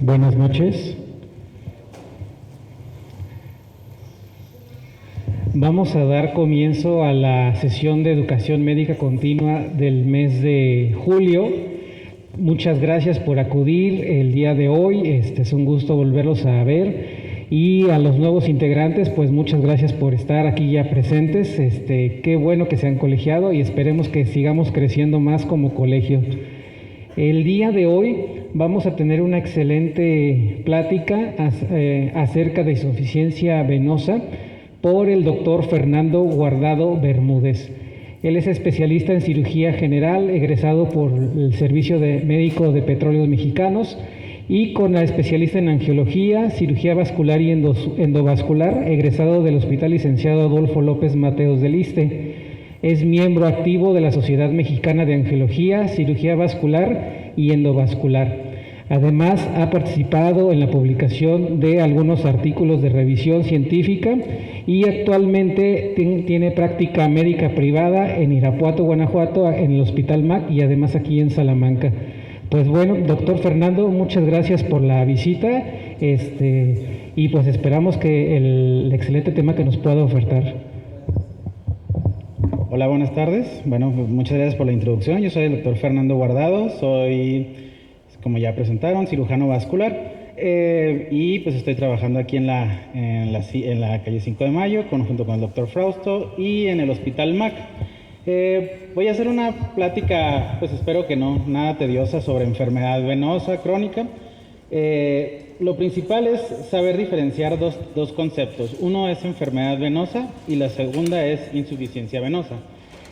Buenas noches. Vamos a dar comienzo a la sesión de educación médica continua del mes de julio. Muchas gracias por acudir el día de hoy. Es un gusto volverlos a ver. Y a los nuevos integrantes, pues muchas gracias por estar aquí ya presentes. Qué bueno que se han colegiado y esperemos que sigamos creciendo más como colegio. El día de hoy vamos a tener una excelente plática acerca de insuficiencia venosa por el doctor Fernando Guardado Bermúdez. Él es especialista en cirugía general, egresado por el Servicio Médico de Petróleos Mexicanos y con la especialista en angiología, cirugía vascular y endovascular, egresado del Hospital Licenciado Adolfo López Mateos del ISSSTE. Es miembro activo de la Sociedad Mexicana de Angiología, Cirugía Vascular y Endovascular. Además, ha participado en la publicación de algunos artículos de revisión científica y actualmente tiene práctica médica privada en Irapuato, Guanajuato, en el Hospital MAC y además aquí en Salamanca. Pues bueno, doctor Fernando, muchas gracias por la visita y pues esperamos que el excelente tema que nos pueda ofertar. Hola, buenas tardes. Bueno, pues muchas gracias por la introducción. Yo soy el doctor Fernando Guardado, soy, como ya presentaron, cirujano vascular y pues estoy trabajando aquí en la calle 5 de Mayo junto con el doctor Frausto y en el Hospital MAC. Voy a hacer una plática, pues espero que no, nada tediosa sobre enfermedad venosa crónica. Lo principal es saber diferenciar dos conceptos. Uno es enfermedad venosa y la segunda es insuficiencia venosa.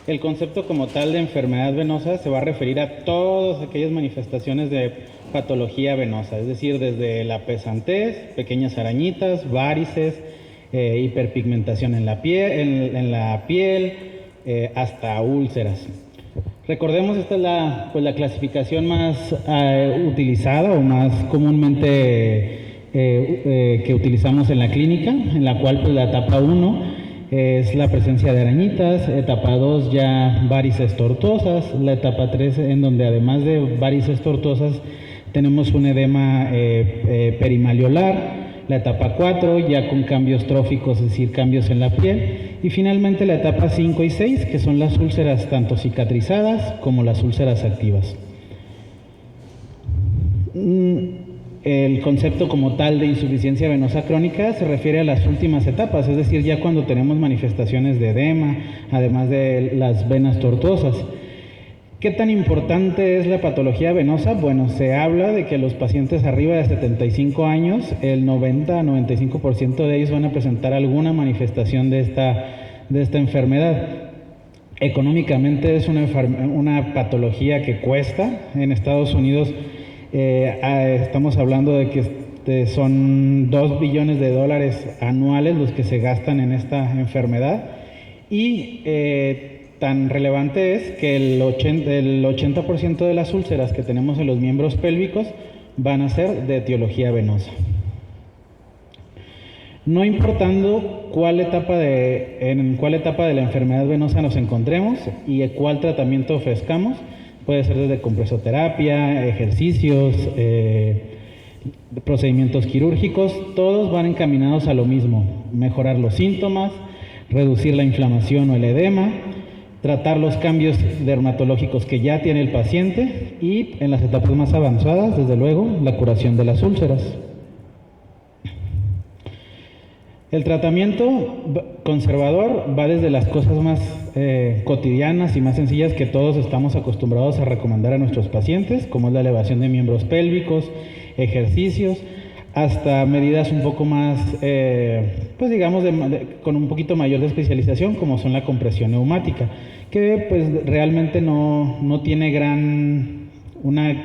El concepto como tal de enfermedad venosa se va a referir a todas aquellas manifestaciones de patología venosa, es decir, desde la pesantez, pequeñas arañitas, varices, hiperpigmentación en la piel, hasta úlceras. Recordemos, esta es la clasificación más utilizada o más comúnmente que utilizamos en la clínica, en la cual pues, la etapa 1 es la presencia de arañitas, etapa 2 ya varices tortuosas, la etapa 3 en donde además de varices tortuosas tenemos un edema perimaliolar, la etapa 4 ya con cambios tróficos, es decir, cambios en la piel. Y finalmente la etapa 5 y 6, que son las úlceras tanto cicatrizadas como las úlceras activas. El concepto como tal de insuficiencia venosa crónica se refiere a las últimas etapas, es decir, ya cuando tenemos manifestaciones de edema, además de las venas tortuosas. ¿Qué tan importante es la patología venosa? Bueno, se habla de que los pacientes arriba de 75 años, el 90-95% de ellos van a presentar alguna manifestación de esta enfermedad. Económicamente es una patología que cuesta. En Estados Unidos estamos hablando de que son $2 billones anuales los que se gastan en esta enfermedad y tan relevante es que el 80% de las úlceras que tenemos en los miembros pélvicos van a ser de etiología venosa. No importando en cuál etapa de la enfermedad venosa nos encontremos y cuál tratamiento ofrezcamos, puede ser desde compresoterapia, ejercicios, procedimientos quirúrgicos, todos van encaminados a lo mismo: mejorar los síntomas, reducir la inflamación o el edema, tratar los cambios dermatológicos que ya tiene el paciente y, en las etapas más avanzadas, desde luego, la curación de las úlceras. El tratamiento conservador va desde las cosas más cotidianas y más sencillas que todos estamos acostumbrados a recomendar a nuestros pacientes, como es la elevación de miembros pélvicos, ejercicios, hasta medidas un poco más, pues digamos, con un poquito mayor de especialización, como son la compresión neumática, que pues realmente no tiene una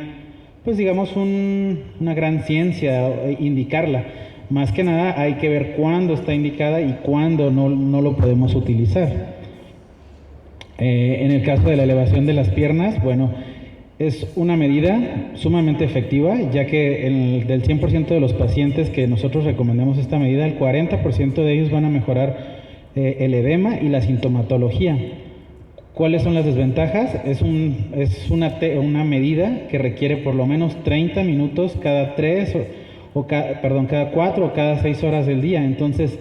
gran ciencia indicarla. Más que nada hay que ver cuándo está indicada y cuándo no lo podemos utilizar. En el caso de la elevación de las piernas, bueno, es una medida sumamente efectiva, ya que del 100% de los pacientes que nosotros recomendamos esta medida, el 40% de ellos van a mejorar el edema y la sintomatología. ¿Cuáles son las desventajas? Es una medida que requiere por lo menos 30 minutos cada 4 o cada 6 horas del día. Entonces,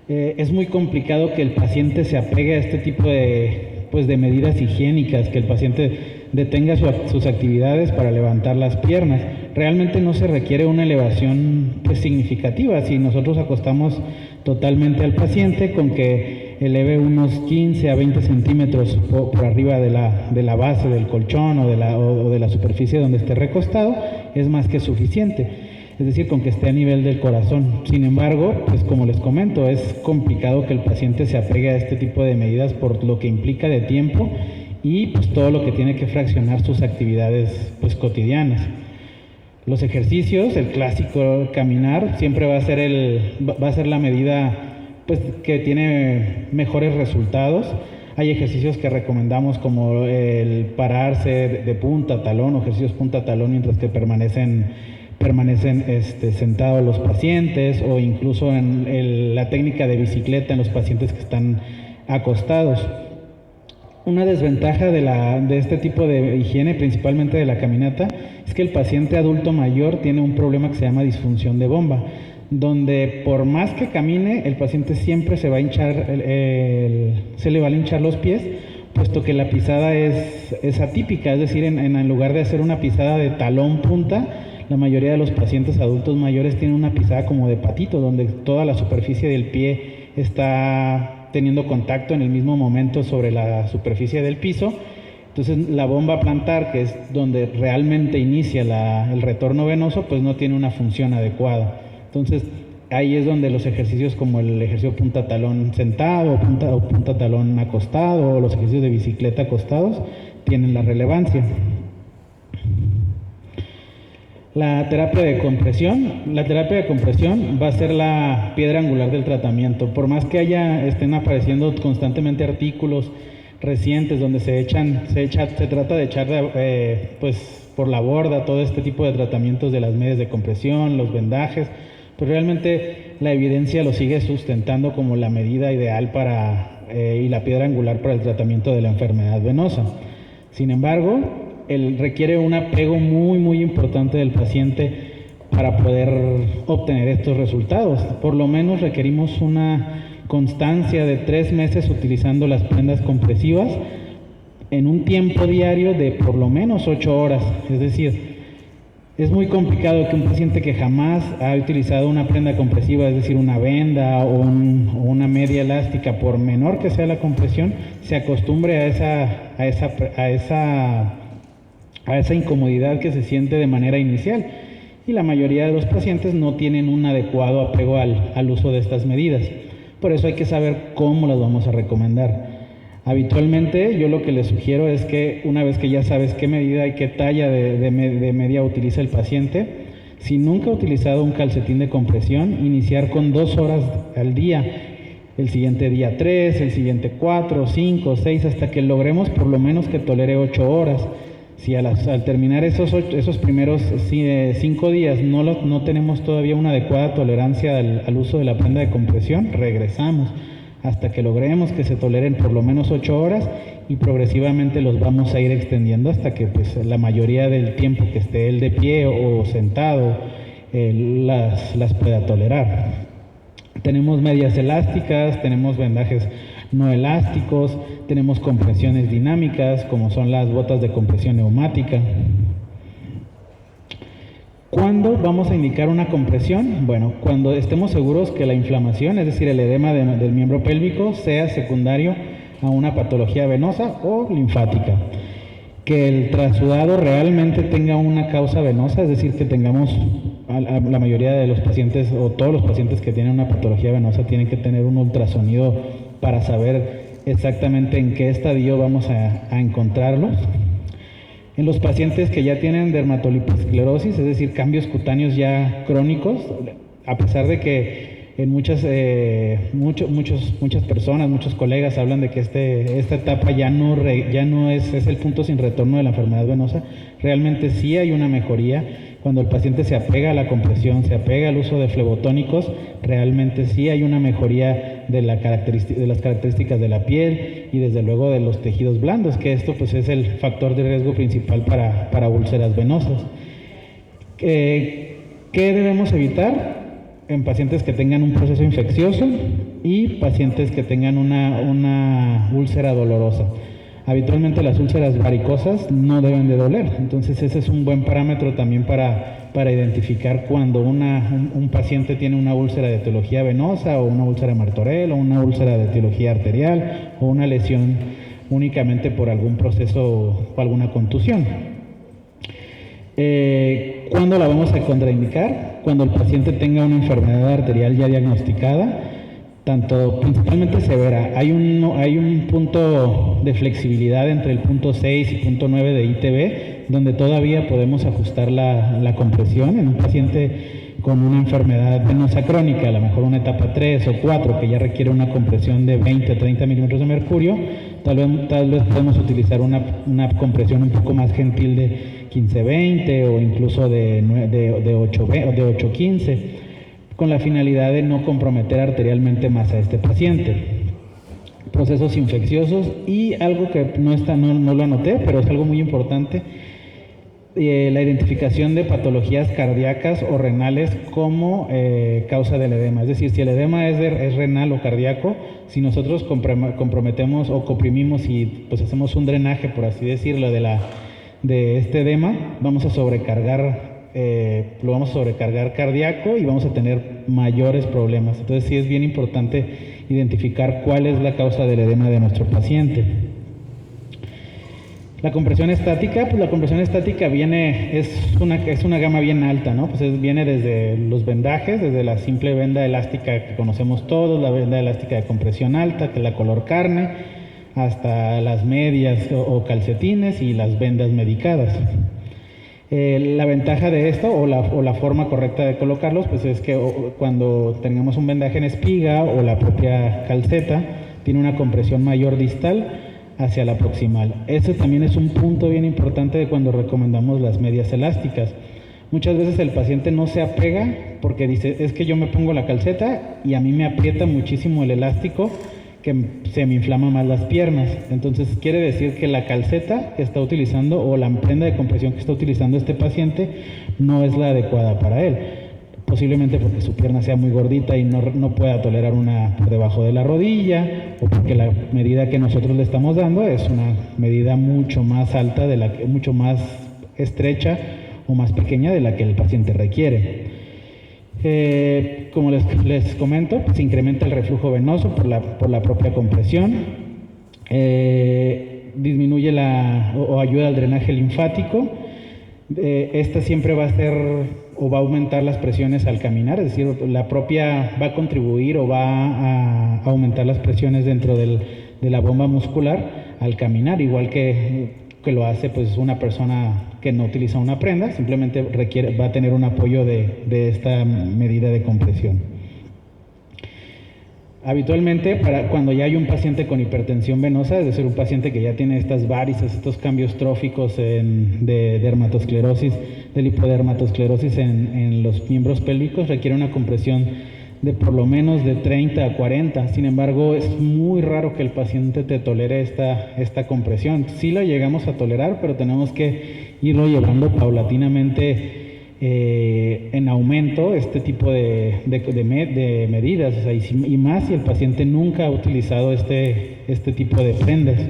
es muy complicado que el paciente se apegue a este tipo de medidas higiénicas, que el paciente detenga sus actividades para levantar las piernas. Realmente no se requiere una elevación significativa. Si nosotros acostamos totalmente al paciente con que eleve unos 15 a 20 centímetros por arriba de la base del colchón o de la superficie donde esté recostado, es más que suficiente. Es decir, con que esté a nivel del corazón. Sin embargo, pues como les comento, es complicado que el paciente se apegue a este tipo de medidas por lo que implica de tiempo y pues todo lo que tiene que fraccionar sus actividades pues cotidianas. Los ejercicios, el clásico caminar, siempre va a ser la medida pues que tiene mejores resultados. Hay ejercicios que recomendamos como el pararse de punta a talón, o ejercicios punta a talón mientras que permanecen sentados los pacientes, o incluso en la técnica de bicicleta en los pacientes que están acostados. Una desventaja de este tipo de higiene, principalmente de la caminata, es que el paciente adulto mayor tiene un problema que se llama disfunción de bomba, donde por más que camine, el paciente siempre se va a hinchar, se le van a hinchar los pies, puesto que la pisada es atípica, es decir, en lugar de hacer una pisada de talón punta, la mayoría de los pacientes adultos mayores tienen una pisada como de patito, donde toda la superficie del pie está teniendo contacto en el mismo momento sobre la superficie del piso. Entonces la bomba plantar, que es donde realmente inicia el retorno venoso, pues no tiene una función adecuada. Entonces ahí es donde los ejercicios como el ejercicio punta talón sentado o punta talón acostado, o los ejercicios de bicicleta acostados tienen la relevancia. La terapia de compresión va a ser la piedra angular del tratamiento. Por más que estén apareciendo constantemente artículos recientes donde se trata de echar pues por la borda todo este tipo de tratamientos de las medias de compresión, los vendajes, pues realmente la evidencia lo sigue sustentando como la medida ideal y la piedra angular para el tratamiento de la enfermedad venosa. Sin embargo, requiere un apego muy, muy importante del paciente para poder obtener estos resultados. Por lo menos requerimos una constancia de 3 meses utilizando las prendas compresivas en un tiempo diario de por lo menos 8 horas. Es decir, es muy complicado que un paciente que jamás ha utilizado una prenda compresiva, es decir, una venda o una media elástica, por menor que sea la compresión, se acostumbre a esa incomodidad que se siente de manera inicial, y la mayoría de los pacientes no tienen un adecuado apego al uso de estas medidas. Por eso hay que saber cómo las vamos a recomendar. Habitualmente yo lo que les sugiero es que una vez que ya sabes qué medida y qué talla de media utiliza el paciente, si nunca ha utilizado un calcetín de compresión, iniciar con 2 horas al día, el siguiente día 3, el siguiente 4, 5, 6, hasta que logremos por lo menos que tolere 8 horas. Si al terminar esos primeros 5 días no tenemos todavía una adecuada tolerancia al uso de la prenda de compresión, regresamos hasta que logremos que se toleren por lo menos 8 horas, y progresivamente los vamos a ir extendiendo hasta que pues la mayoría del tiempo que esté él de pie o sentado las pueda tolerar. Tenemos medias elásticas, tenemos vendajes no elásticos, tenemos compresiones dinámicas como son las botas de compresión neumática. ¿Cuándo vamos a indicar una compresión? Bueno, cuando estemos seguros que la inflamación, es decir, el edema del miembro pélvico, sea secundario a una patología venosa o linfática. Que el trasudado realmente tenga una causa venosa, es decir, que tengamos, la mayoría de los pacientes o todos los pacientes que tienen una patología venosa tienen que tener un ultrasonido para saber exactamente en qué estadio vamos a encontrarlos. En los pacientes que ya tienen dermatoliposclerosis, es decir, cambios cutáneos ya crónicos, a pesar de que en muchas personas, muchos colegas hablan de que esta etapa ya no es el punto sin retorno de la enfermedad venosa, realmente sí hay una mejoría. Cuando el paciente se apega a la compresión, se apega al uso de flebotónicos, realmente sí hay una mejoría de las características de la piel y desde luego de los tejidos blandos, que esto pues es el factor de riesgo principal para úlceras venosas. ¿Qué debemos evitar? En pacientes que tengan un proceso infeccioso y pacientes que tengan una úlcera dolorosa. Habitualmente las úlceras varicosas no deben de doler, entonces ese es un buen parámetro también para identificar cuando un paciente tiene una úlcera de etiología venosa o una úlcera de Martorell o una úlcera de etiología arterial o una lesión únicamente por algún proceso o alguna contusión. ¿Cuándo la vamos a contraindicar? Cuando el paciente tenga una enfermedad arterial ya diagnosticada, principalmente severa. Hay un punto de flexibilidad entre el punto 6 y punto 9 de ITB, donde todavía podemos ajustar la compresión en un paciente con una enfermedad venosa crónica, a lo mejor una etapa 3 o 4, que ya requiere una compresión de 20 a 30 milímetros de mercurio. Tal vez podemos utilizar una compresión un poco más gentil de 15-20 o incluso de 8-15, con la finalidad de no comprometer arterialmente más a este paciente. Procesos infecciosos y algo que no lo anoté, pero es algo muy importante, la identificación de patologías cardíacas o renales como causa del edema. Es decir, si el edema es renal o cardíaco, si nosotros comprometemos o comprimimos y pues hacemos un drenaje, por así decirlo, de este edema, vamos a sobrecargar cardíaco y vamos a tener mayores problemas. Entonces sí es bien importante identificar cuál es la causa del edema de nuestro paciente. La compresión estática, pues la compresión estática es una gama bien alta, ¿no? Pues viene desde los vendajes, desde la simple venda elástica que conocemos todos, la venda elástica de compresión alta, que es la color carne, hasta las medias o calcetines y las vendas medicadas. La ventaja de esto o la forma correcta de colocarlos pues es que cuando tengamos un vendaje en espiga o la propia calceta tiene una compresión mayor distal hacia la proximal. Ese también es un punto bien importante de cuando recomendamos las medias elásticas. Muchas veces el paciente no se apega porque dice, es que yo me pongo la calceta y a mí me aprieta muchísimo el elástico que se me inflama más las piernas. Entonces quiere decir que la calceta que está utilizando o la prenda de compresión que está utilizando este paciente no es la adecuada para él. Posiblemente porque su pierna sea muy gordita y no pueda tolerar una por debajo de la rodilla, o porque la medida que nosotros le estamos dando es una medida mucho más alta, mucho más estrecha o más pequeña de la que el paciente requiere. Como les comento, se incrementa el reflujo venoso por la propia compresión, disminuye o ayuda al drenaje linfático. Esta siempre va a aumentar las presiones al caminar, es decir, va a contribuir o va a aumentar las presiones dentro de la bomba muscular al caminar, igual que lo hace pues una persona que no utiliza una prenda, simplemente va a tener un apoyo de esta medida de compresión. Habitualmente, cuando ya hay un paciente con hipertensión venosa, es decir, un paciente que ya tiene estas varices, estos cambios tróficos de dermatosclerosis, de lipodermatosclerosis en los miembros pélvicos, requiere una compresión de por lo menos de 30 a 40. Sin embargo, es muy raro que el paciente te tolere esta compresión. Sí la llegamos a tolerar, pero tenemos que irlo llevando paulatinamente en aumento este tipo de medidas, o sea, y más si el paciente nunca ha utilizado este tipo de prendas.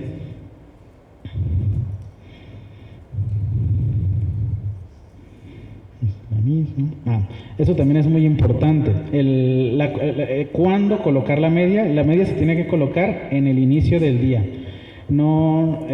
Eso también es muy importante. ¿Cuándo colocar la media? La media se tiene que colocar en el inicio del día. No,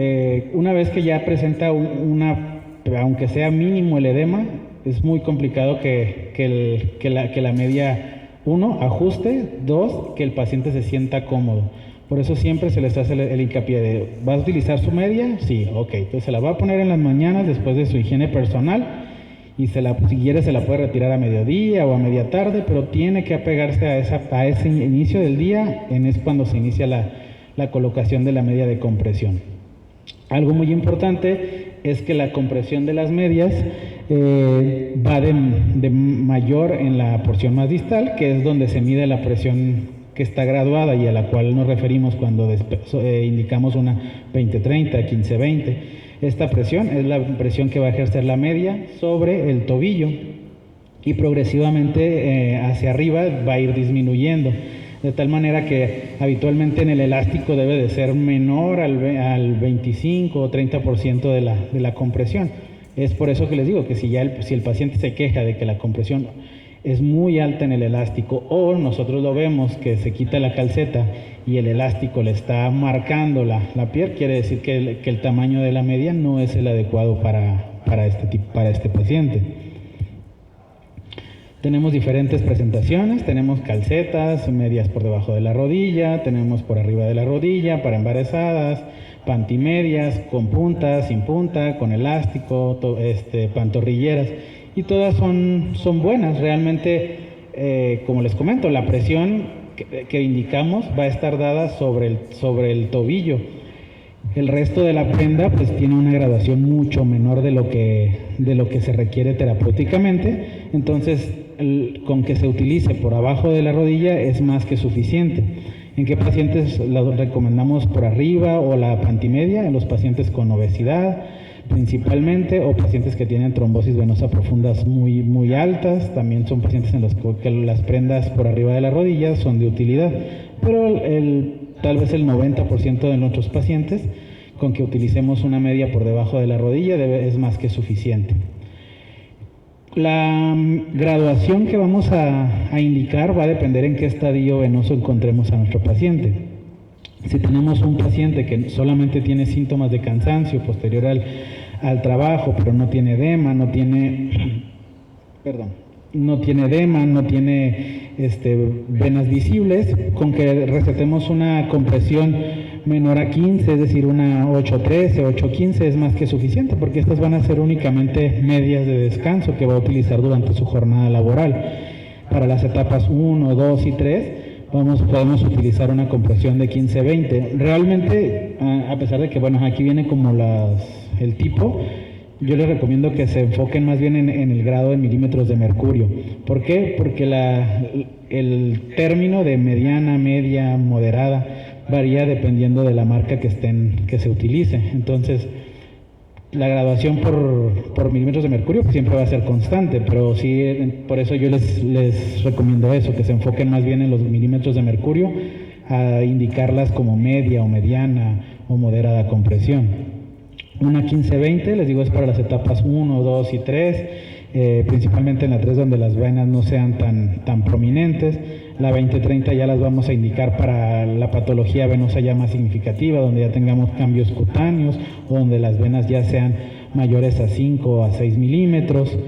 una vez que ya presenta aunque sea mínimo el edema, es muy complicado que la media, 1, ajuste, 2, que el paciente se sienta cómodo. Por eso siempre se les hace el hincapié de, ¿va a utilizar su media? Sí, ok. Entonces se la va a poner en las mañanas después de su higiene personal y si quiere se la puede retirar a mediodía o a media tarde, pero tiene que apegarse a ese inicio del día, es cuando se inicia la colocación de la media de compresión. Algo muy importante es que la compresión de las medias va de mayor en la porción más distal, que es donde se mide la presión que está graduada y a la cual nos referimos cuando indicamos una 20-30, 15-20. Esta presión es la presión que va a ejercer la media sobre el tobillo y progresivamente hacia arriba va a ir disminuyendo, de tal manera que habitualmente en el elástico debe de ser menor al 25 o 30% de la compresión. Es por eso que les digo que si el paciente se queja de que la compresión es muy alta en el elástico, o nosotros lo vemos que se quita la calceta y el elástico le está marcando la piel, quiere decir que el tamaño de la media no es el adecuado para este paciente. Tenemos diferentes presentaciones, tenemos calcetas, medias por debajo de la rodilla, tenemos por arriba de la rodilla para embarazadas, pantimedias, con punta, sin punta, con elástico, pantorrilleras, y todas son buenas. Realmente, como les comento, la presión que indicamos va a estar dada sobre el tobillo. El resto de la prenda pues tiene una graduación mucho menor de lo que se requiere terapéuticamente, entonces con que se utilice por abajo de la rodilla es más que suficiente. ¿En qué pacientes la recomendamos por arriba o la pantimedia? En los pacientes con obesidad principalmente, o pacientes que tienen trombosis venosa profundas muy, muy altas. También son pacientes en los que las prendas por arriba de la rodilla son de utilidad, pero tal vez el 90% de nuestros pacientes, con que utilicemos una media por debajo de la rodilla es más que suficiente. La graduación que vamos a indicar va a depender en qué estadio venoso encontremos a nuestro paciente. Si tenemos un paciente que solamente tiene síntomas de cansancio posterior al trabajo, pero no tiene edema, no tiene venas visibles, con que recetemos una compresión menor a 15, es decir, una 8.13, 8.15 es más que suficiente, porque estas van a ser únicamente medias de descanso que va a utilizar durante su jornada laboral. Para las etapas 1, 2 y 3 podemos utilizar una compresión de 15-20. Realmente, a pesar de que, bueno, aquí viene como el tipo, yo les recomiendo que se enfoquen más bien en el grado de milímetros de mercurio. ¿Por qué? Porque el término de mediana, media, moderada varía dependiendo de la marca que se utilice. Entonces, la graduación por milímetros de mercurio pues siempre va a ser constante, pero sí, por eso yo les recomiendo eso, que se enfoquen más bien en los milímetros de mercurio, a indicarlas como media o mediana o moderada compresión. Una 15-20, les digo, es para las etapas 1, 2 y 3, principalmente en la 3 donde las venas no sean tan prominentes. La 20-30 ya las vamos a indicar para la patología venosa ya más significativa, donde ya tengamos cambios cutáneos o donde las venas ya sean mayores a 5 o a 6 milímetros.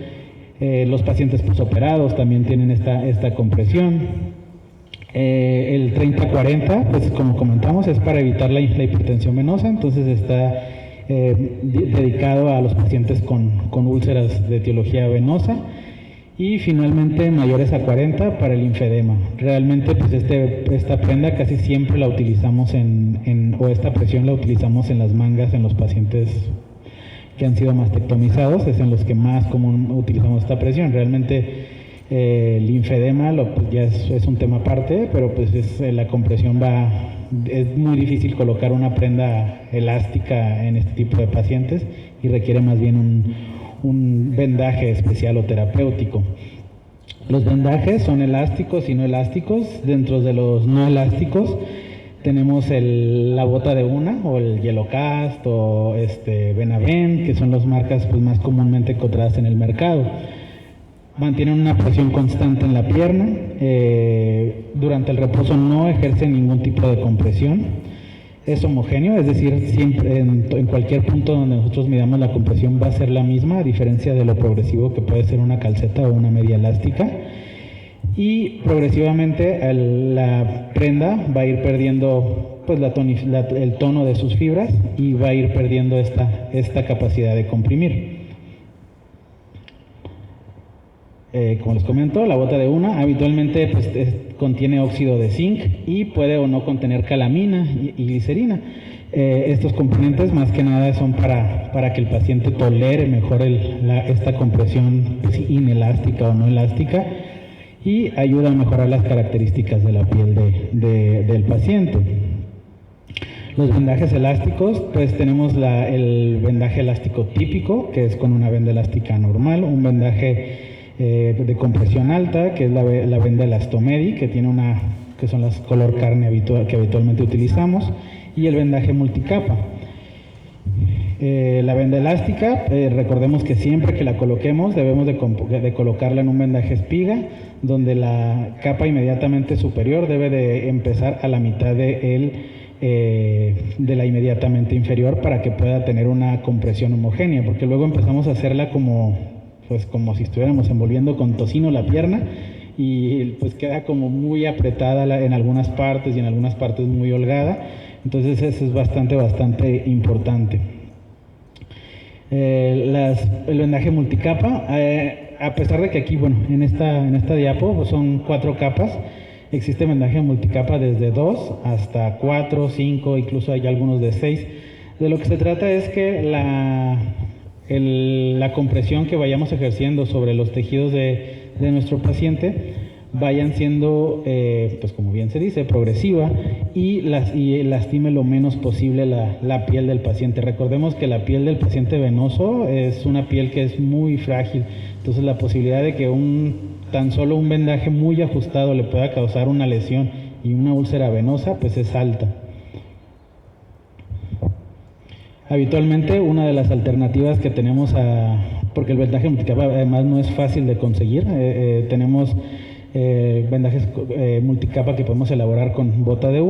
Los pacientes posoperados también tienen esta compresión. El 30-40, pues como comentamos, es para evitar la hipertensión venosa, entonces está dedicado a los pacientes con úlceras de etiología venosa. Y finalmente mayores a 40 para el linfedema. Realmente pues esta prenda casi siempre la utilizamos o esta presión la utilizamos en las mangas en los pacientes que han sido mastectomizados, es en los que más común utilizamos esta presión. Realmente el linfedema pues ya es un tema aparte, pero pues la compresión es muy difícil colocar una prenda elástica en este tipo de pacientes y requiere más bien un vendaje especial o terapéutico. Los vendajes son elásticos y no elásticos. Dentro de los no elásticos tenemos la bota de una o el Yellowcast o Benavent, que son las marcas pues más comúnmente encontradas en el mercado. Mantienen una presión constante en la pierna, durante el reposo no ejercen ningún tipo de compresión. Es homogéneo, es decir, siempre en cualquier punto donde nosotros midamos la compresión va a ser la misma, a diferencia de lo progresivo que puede ser una calceta o una media elástica. Y progresivamente la prenda va a ir perdiendo pues el tono de sus fibras y va a ir perdiendo esta capacidad de comprimir. Como les comento, la bota de una habitualmente pues, contiene óxido de zinc y puede o no contener calamina y glicerina. Estos componentes más que nada son para que el paciente tolere mejor esta compresión inelástica o no elástica, y ayuda a mejorar las características de la piel del paciente. Los vendajes elásticos, pues tenemos el vendaje elástico típico, que es con una venda elástica normal, un vendaje de compresión alta, que es la venda Elastomedi, que son las color carne que habitualmente utilizamos, y el vendaje multicapa. La venda elástica, recordemos que siempre que la coloquemos debemos de colocarla en un vendaje espiga, donde la capa inmediatamente superior debe de empezar a la mitad de la inmediatamente inferior, para que pueda tener una compresión homogénea, porque luego empezamos a hacerla como si estuviéramos envolviendo con tocino la pierna, y pues queda como muy apretada en algunas partes y en algunas partes muy holgada. Entonces eso es bastante importante. El vendaje multicapa, a pesar de que aquí, bueno, en esta diapo pues son 4 capas, existe vendaje multicapa desde 2 hasta 4, 5, incluso hay algunos de 6. De lo que se trata es que la compresión que vayamos ejerciendo sobre los tejidos de nuestro paciente vayan siendo, pues como bien se dice, progresiva, y lastime lo menos posible la piel del paciente. Recordemos que la piel del paciente venoso es una piel que es muy frágil, entonces la posibilidad de que tan solo un vendaje muy ajustado le pueda causar una lesión y una úlcera venosa, pues es alta. Habitualmente una de las alternativas que tenemos, porque el vendaje multicapa además no es fácil de conseguir, tenemos vendajes multicapa que podemos elaborar con bota de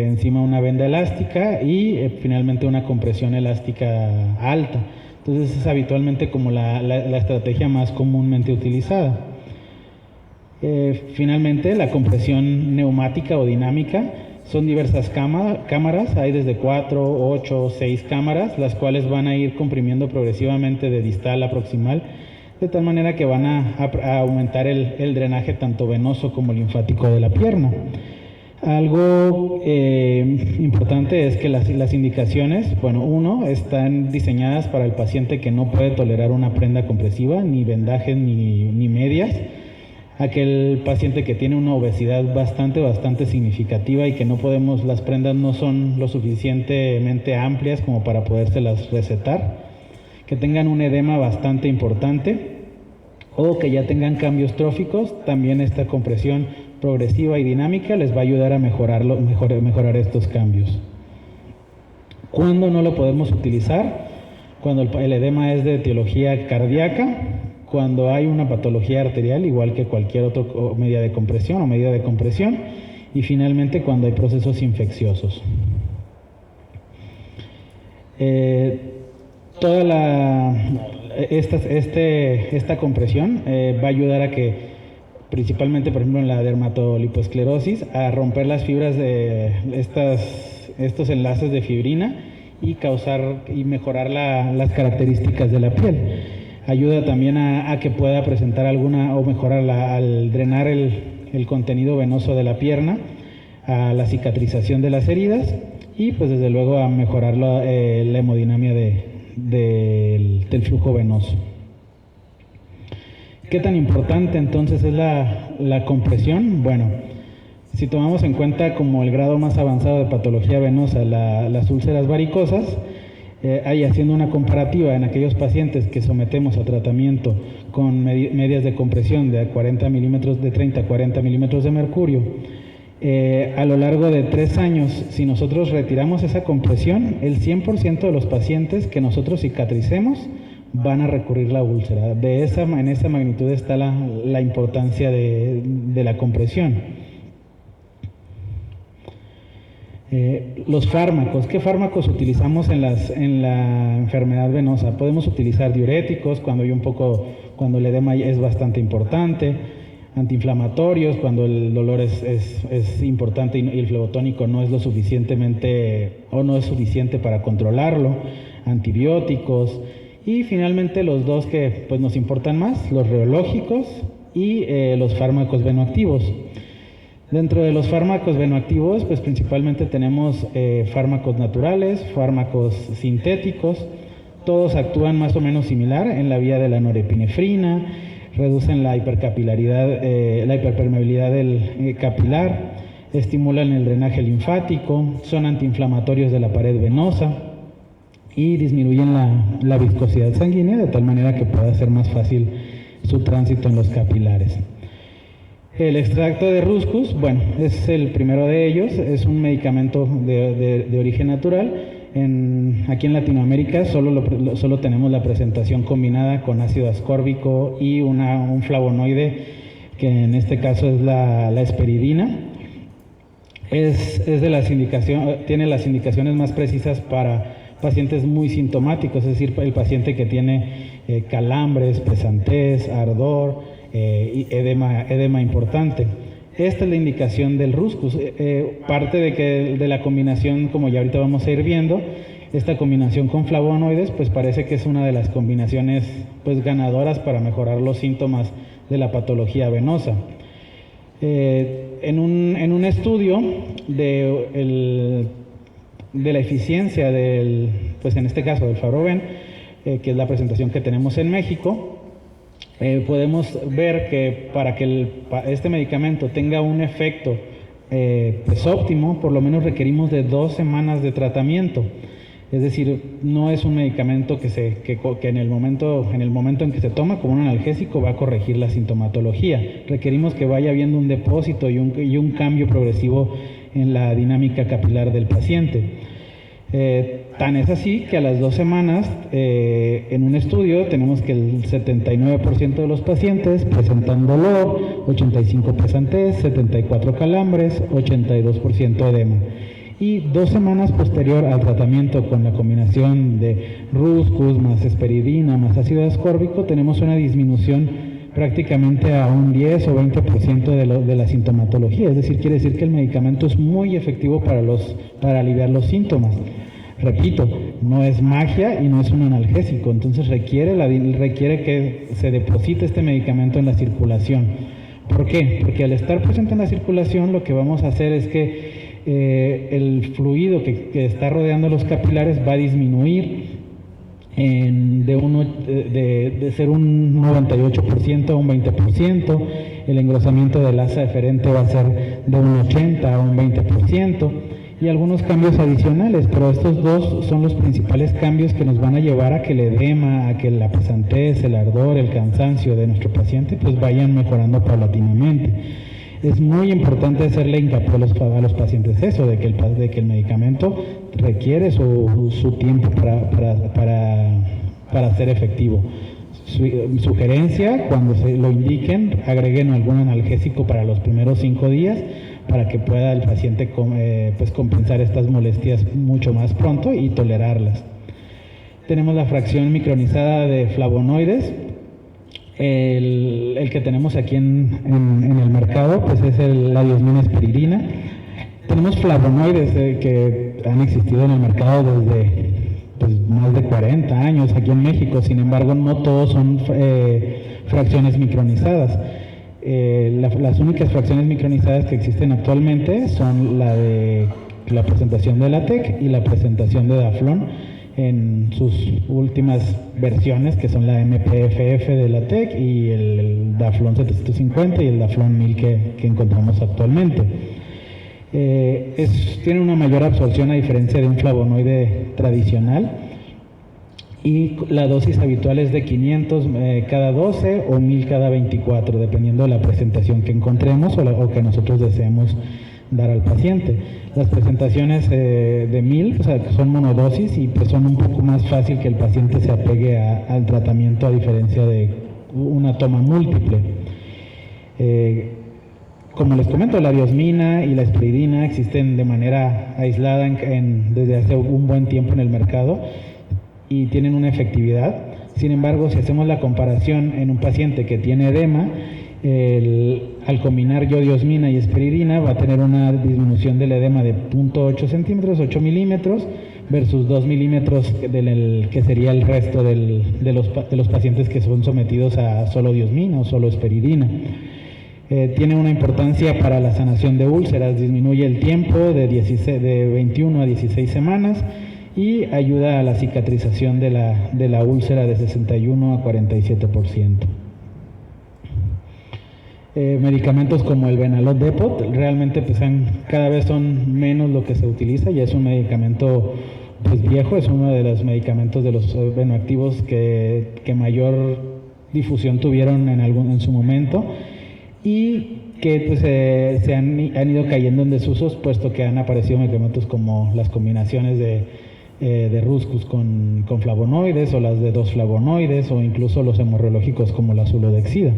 encima una venda elástica y finalmente una compresión elástica alta. Entonces es habitualmente como la estrategia más comúnmente utilizada. Finalmente, la compresión neumática o dinámica, son diversas cámaras, hay desde 4, 8, 6 cámaras, las cuales van a ir comprimiendo progresivamente de distal a proximal, de tal manera que van a aumentar el drenaje tanto venoso como linfático de la pierna. Algo importante es que las indicaciones, están diseñadas para el paciente que no puede tolerar una prenda compresiva, ni vendajes ni medias. Aquel paciente que tiene una obesidad bastante significativa y que las prendas no son lo suficientemente amplias como para podérselas recetar, que tengan un edema bastante importante o que ya tengan cambios tróficos, también esta compresión progresiva y dinámica les va a ayudar a mejorar estos cambios. ¿Cuándo no lo podemos utilizar? Cuando el edema es de etiología cardíaca, cuando hay una patología arterial, igual que cualquier otra medida de compresión, y finalmente cuando hay procesos infecciosos. Esta compresión va a ayudar a que, principalmente por ejemplo en la dermatoliposclerosis, a romper las fibras de estos enlaces de fibrina y mejorar las características de la piel. Ayuda también a que pueda presentar o mejorar al drenar el contenido venoso de la pierna, a la cicatrización de las heridas y pues desde luego a mejorar la hemodinamia del flujo venoso. ¿Qué tan importante entonces es la compresión? Bueno, si tomamos en cuenta como el grado más avanzado de patología venosa las úlceras varicosas, haciendo una comparativa en aquellos pacientes que sometemos a tratamiento con medias de compresión de 30 a 40 milímetros de mercurio, a lo largo de 3 años, si nosotros retiramos esa compresión, el 100% de los pacientes que nosotros cicatricemos van a recurrir la úlcera. En esa magnitud está la importancia de la compresión. Los fármacos. ¿Qué fármacos utilizamos en la enfermedad venosa? Podemos utilizar diuréticos cuando el edema es bastante importante, antiinflamatorios cuando el dolor es importante y el flebotónico no es no es suficiente para controlarlo, antibióticos y finalmente los dos que pues nos importan más, los reológicos y los fármacos venoactivos. Dentro de los fármacos venoactivos, pues principalmente tenemos fármacos naturales, fármacos sintéticos, todos actúan más o menos similar en la vía de la norepinefrina, reducen la hipercapilaridad, la hiperpermeabilidad del capilar, estimulan el drenaje linfático, son antiinflamatorios de la pared venosa y disminuyen la viscosidad sanguínea de tal manera que pueda ser más fácil su tránsito en los capilares. El extracto de Rhuscus, bueno, es el primero de ellos, es un medicamento de origen natural. Aquí en Latinoamérica solo tenemos la presentación combinada con ácido ascórbico y un flavonoide, que en este caso es la hesperidina. Tiene las indicaciones más precisas para pacientes muy sintomáticos, es decir, el paciente que tiene calambres, pesantez, ardor y edema importante. Esta es la indicación del Rhuscus. Parte de la combinación, como ya ahorita vamos a ir viendo, esta combinación con flavonoides, pues parece que es una de las combinaciones pues ganadoras para mejorar los síntomas de la patología venosa. En un estudio de la eficiencia pues en este caso del Faroven, que es la presentación que tenemos en México, podemos ver que para que este medicamento tenga un efecto pues óptimo, por lo menos requerimos de 2 semanas de tratamiento. Es decir, no es un medicamento que en el momento en que se toma como un analgésico va a corregir la sintomatología. Requerimos que vaya habiendo un depósito y un cambio progresivo en la dinámica capilar del paciente. Tan es así que a las 2 semanas, en un estudio, tenemos que el 79% de los pacientes presentan dolor, 85% pesantez, 74% calambres, 82% edema. Y 2 semanas posterior al tratamiento con la combinación de Rhuscus más hesperidina más ácido ascórbico, tenemos una disminución prácticamente a un 10 o 20% de la sintomatología. Es decir, quiere decir que el medicamento es muy efectivo para aliviar los síntomas. Repito, no es magia y no es un analgésico, entonces requiere que se deposite este medicamento en la circulación. ¿Por qué? Porque al estar presente en la circulación, lo que vamos a hacer es que el fluido que está rodeando los capilares va a disminuir de ser un 98% a un 20%, el engrosamiento del asa eferente va a ser de un 80% a un 20%, y algunos cambios adicionales, pero estos 2 son los principales cambios que nos van a llevar a que el edema, a que la pesantez, el ardor, el cansancio de nuestro paciente pues vayan mejorando paulatinamente. Es muy importante hacerle hincapié a los pacientes eso, de que el medicamento requiere su tiempo para ser efectivo. Sugerencia, cuando se lo indiquen, agreguen algún analgésico para los primeros 5 días, para que pueda el paciente pues compensar estas molestias mucho más pronto y tolerarlas. Tenemos la fracción micronizada de flavonoides. El que tenemos aquí en el mercado pues es la diosmina hesperidina. Tenemos flavonoides que han existido en el mercado desde pues, más de 40 años aquí en México, sin embargo no todos son fracciones micronizadas. Las únicas fracciones micronizadas que existen actualmente son la presentación de LaTeX y la presentación de Daflón en sus últimas versiones, que son la MPFF de LaTeX y el Daflón 750 y el Daflón 1000 que encontramos actualmente. Tiene una mayor absorción a diferencia de un flavonoide tradicional, y la dosis habitual es de 500 cada 12 o 1000 cada 24, dependiendo de la presentación que encontremos o que nosotros deseemos dar al paciente. Las presentaciones de 1000 son monodosis y pues son un poco más fácil que el paciente se apegue al tratamiento, a diferencia de una toma múltiple. Como les comento, la diosmina y la hesperidina existen de manera aislada desde hace un buen tiempo en el mercado y tienen una efectividad. Sin embargo, si hacemos la comparación en un paciente que tiene edema, al combinar diosmina y hesperidina va a tener una disminución del edema de 0.8 centímetros, 8 milímetros, versus 2 milímetros que sería el resto de los pacientes que son sometidos a solo diosmina o solo hesperidina. Tiene una importancia para la sanación de úlceras, disminuye el tiempo de 21 a 16 semanas y ayuda a la cicatrización de la úlcera de 61 a 47%. Medicamentos como el Benalot Depot, realmente pues cada vez son menos lo que se utiliza, ya es un medicamento pues viejo, es uno de los medicamentos de los venoactivos que mayor difusión tuvieron en su momento, y que pues, se han ido cayendo en desusos, puesto que han aparecido medicamentos como las combinaciones de Ruscus con flavonoides, o las de 2 flavonoides, o incluso los hemorrológicos como la Zulodexida.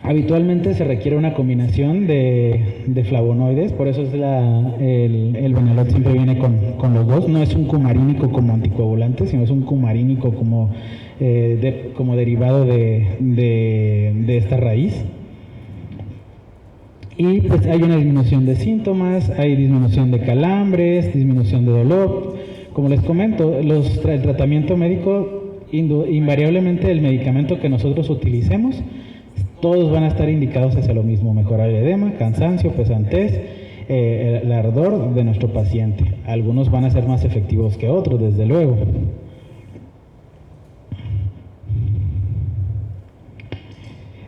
Habitualmente se requiere una combinación de flavonoides, por eso es el Benalot siempre viene con los dos. No es un cumarínico como anticoagulante, sino es un cumarínico como derivado de esta raíz. Y pues hay una disminución de síntomas, hay disminución de calambres, disminución de dolor. Como les comento, el tratamiento médico, invariablemente el medicamento que nosotros utilicemos, todos van a estar indicados hacia lo mismo: mejorar el edema, cansancio, pesantez, el ardor de nuestro paciente. Algunos van a ser más efectivos que otros, desde luego.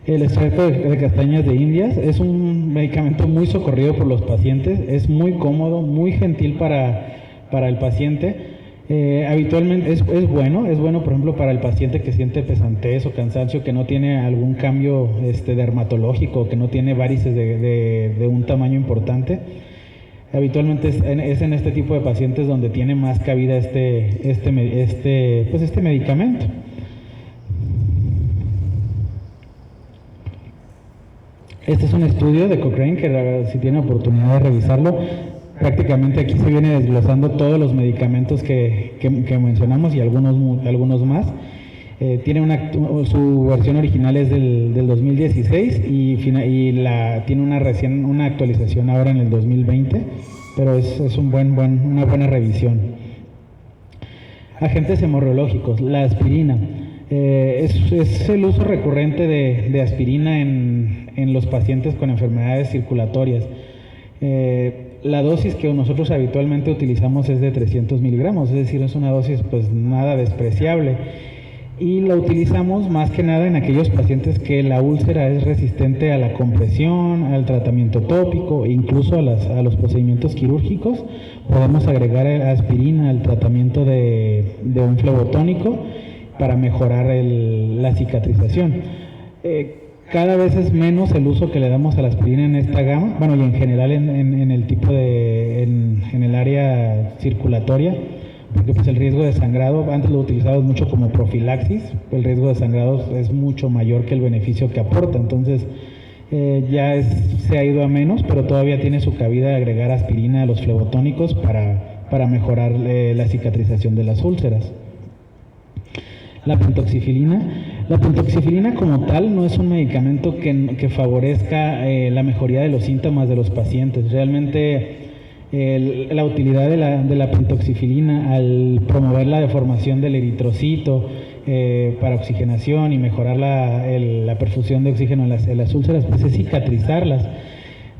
El extracto de castañas de Indias es un medicamento muy socorrido por los pacientes, es muy cómodo, muy gentil para el paciente. Habitualmente es bueno, por ejemplo, para el paciente que siente pesantez o cansancio, que no tiene algún cambio dermatológico, que no tiene varices de un tamaño importante. Habitualmente es en este tipo de pacientes donde tiene más cabida este medicamento. Este es un estudio de Cochrane que, si tiene oportunidad de revisarlo, prácticamente aquí se viene desglosando todos los medicamentos que mencionamos y algunos más. Su versión original es del 2016 y tiene una actualización ahora en el 2020, pero es una buena revisión. Agentes hemorrológicos, la aspirina. Es el uso recurrente de aspirina en los pacientes con enfermedades circulatorias. La dosis que nosotros habitualmente utilizamos es de 300 miligramos, es decir, es una dosis pues nada despreciable, y la utilizamos más que nada en aquellos pacientes que la úlcera es resistente a la compresión, al tratamiento tópico, incluso a los procedimientos quirúrgicos. Podemos agregar aspirina al tratamiento de un flebotónico para mejorar la cicatrización. Cada vez es menos el uso que le damos a la aspirina en esta gama, bueno, y en general en el tipo en el área circulatoria, porque pues el riesgo de sangrado, antes lo utilizamos mucho como profilaxis, el riesgo de sangrado es mucho mayor que el beneficio que aporta. Entonces se ha ido a menos, pero todavía tiene su cabida agregar aspirina a los flebotónicos para mejorar la cicatrización de las úlceras. La pentoxifilina como tal no es un medicamento que favorezca la mejoría de los síntomas de los pacientes. Realmente la utilidad de la pentoxifilina al promover la deformación del eritrocito para oxigenación y mejorar la perfusión de oxígeno en las úlceras, pues es cicatrizarlas.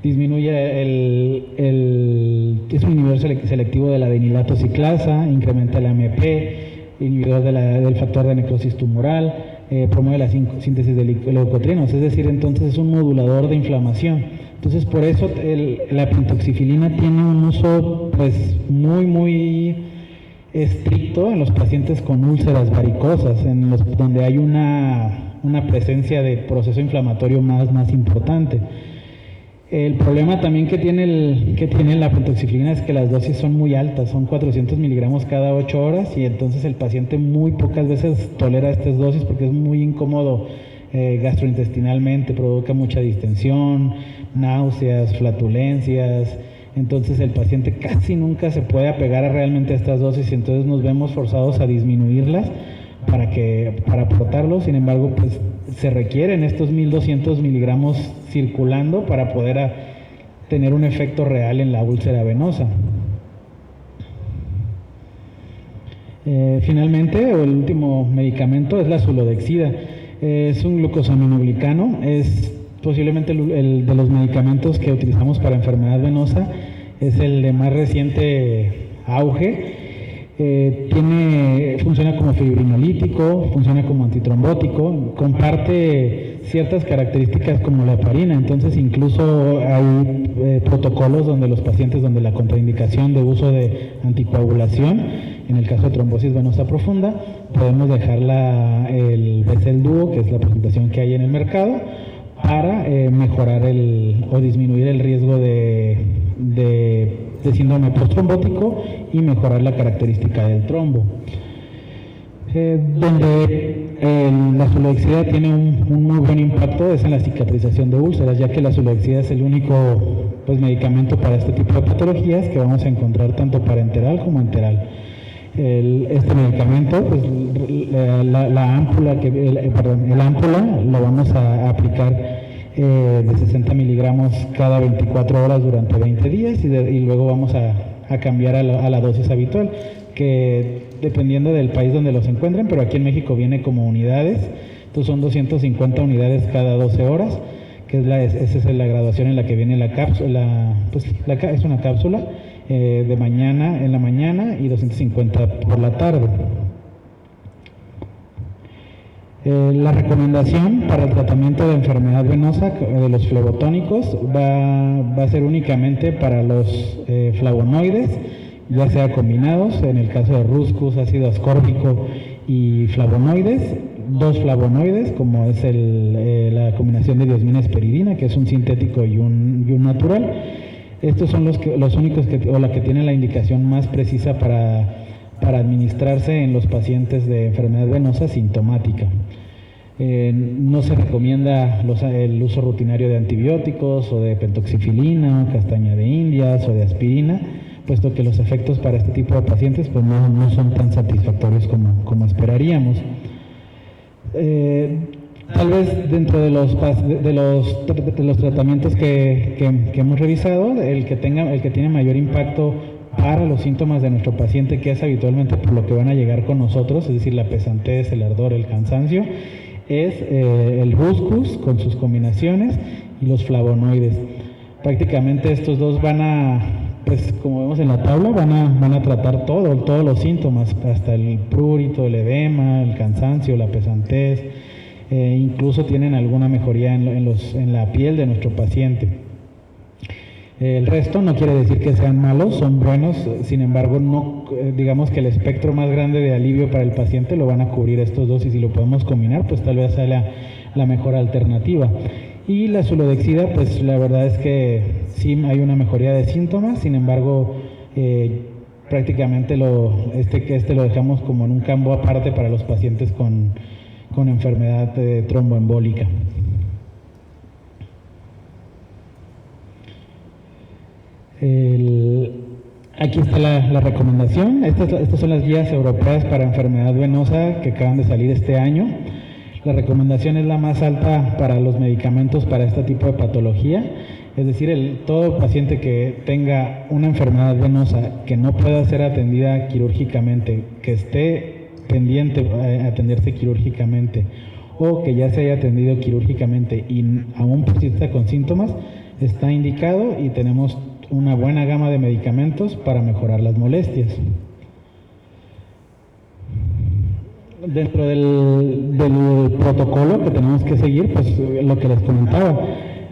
Disminuye es un inhibidor selectivo de la adenilato ciclasa, incrementa la AMP, inhibidor del factor de necrosis tumoral, promueve la síntesis de leucotrienos, es decir, entonces es un modulador de inflamación. Entonces, por eso la pentoxifilina tiene un uso pues muy estricto en los pacientes con úlceras varicosas, donde hay una presencia de proceso inflamatorio más importante. El problema también que tiene la pentoxifilina es que las dosis son muy altas, son 400 miligramos cada 8 horas, y entonces el paciente muy pocas veces tolera estas dosis porque es muy incómodo gastrointestinalmente, provoca mucha distensión, náuseas, flatulencias. Entonces el paciente casi nunca se puede apegar realmente a estas dosis, y entonces nos vemos forzados a disminuirlas para aportarlo. Sin embargo, pues se requieren estos 1200 miligramos circulando para poder tener un efecto real en la úlcera venosa. Finalmente, el último medicamento es la Zulodexida. Es un glucosaminoglicano, es posiblemente el de los medicamentos que utilizamos para enfermedad venosa, es el de más reciente auge. Funciona como fibrinolítico, funciona como antitrombótico, comparte ciertas características como la heparina. Entonces incluso hay protocolos donde los pacientes donde la contraindicación de uso de anticoagulación, en el caso de trombosis venosa profunda, podemos dejar el Becel Duo, que es la presentación que hay en el mercado, para mejorar o disminuir el riesgo de síndrome postrombótico y mejorar la característica del trombo. Donde la sulodexida tiene un muy buen impacto es en la cicatrización de úlceras, ya que la sulodexida es el único medicamento para este tipo de patologías que vamos a encontrar tanto parenteral como enteral. Este medicamento, pues, la ámpula, el ámpula lo vamos a aplicar de 60 miligramos cada 24 horas durante 20 días y luego vamos a cambiar a la dosis habitual, que dependiendo del país donde los encuentren, pero aquí en México viene como unidades, entonces son 250 unidades cada 12 horas, que esa es la graduación en la que viene la cápsula, es una cápsula en la mañana y 250 por la tarde. La recomendación para el tratamiento de enfermedad venosa de los flebotónicos va a ser únicamente para los flavonoides, ya sea combinados, en el caso de Rhuscus, ácido ascórbico y flavonoides, 2 flavonoides, como es la combinación de diosmina esperidina, que es un sintético y un natural. Estos son los únicos la que tienen la indicación más precisa para administrarse en los pacientes de enfermedad venosa sintomática. No se recomienda el uso rutinario de antibióticos o de pentoxifilina, castaña de indias o de aspirina, puesto que los efectos para este tipo de pacientes pues no son tan satisfactorios como esperaríamos. Tal vez dentro de los tratamientos que hemos revisado, el que tiene mayor impacto para los síntomas de nuestro paciente, que es habitualmente por lo que van a llegar con nosotros, es decir, la pesantez, el ardor, el cansancio, es el Rhuscus con sus combinaciones y los flavonoides. Prácticamente estos dos pues como vemos en la tabla, van a tratar todos los síntomas, hasta el prurito, el edema, el cansancio, la pesantez, incluso tienen alguna mejoría en la piel de nuestro paciente. El resto no quiere decir que sean malos, son buenos, sin embargo, digamos que el espectro más grande de alivio para el paciente lo van a cubrir estos dos, y si lo podemos combinar, pues tal vez sea la mejor alternativa. Y la sulodexida, pues la verdad es que sí hay una mejoría de síntomas, sin embargo, prácticamente lo dejamos como en un campo aparte para los pacientes con enfermedad tromboembólica. Aquí está la recomendación. Estas son las guías europeas para enfermedad venosa que acaban de salir este año. La recomendación es la más alta para los medicamentos para este tipo de patología, es decir, todo paciente que tenga una enfermedad venosa que no pueda ser atendida quirúrgicamente, que esté pendiente a atenderse quirúrgicamente, o que ya se haya atendido quirúrgicamente y aún persista con síntomas, está indicado y tenemos una buena gama de medicamentos para mejorar las molestias. Dentro del protocolo que tenemos que seguir, pues lo que les comentaba,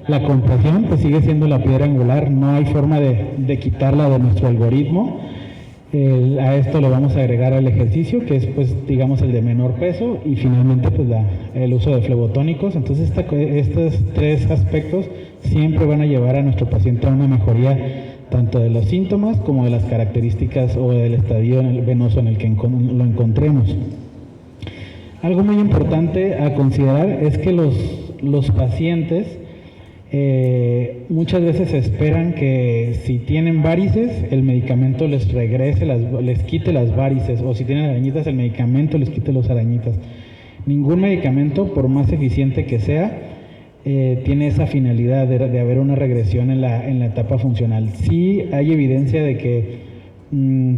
la compresión pues sigue siendo la piedra angular, no hay forma de quitarla de nuestro algoritmo. A esto le vamos a agregar el ejercicio, que es pues digamos el de menor peso, y finalmente pues el uso de flebotónicos. Entonces estos 3 aspectos siempre van a llevar a nuestro paciente a una mejoría tanto de los síntomas como de las características o del estadio venoso en el que lo encontremos. Algo muy importante a considerar es que los pacientes muchas veces esperan que si tienen varices, el medicamento les regrese, les quite las varices, o si tienen arañitas, el medicamento les quite las arañitas. Ningún medicamento, por más eficiente que sea, tiene esa finalidad de haber una regresión en la etapa funcional. Sí hay evidencia de que,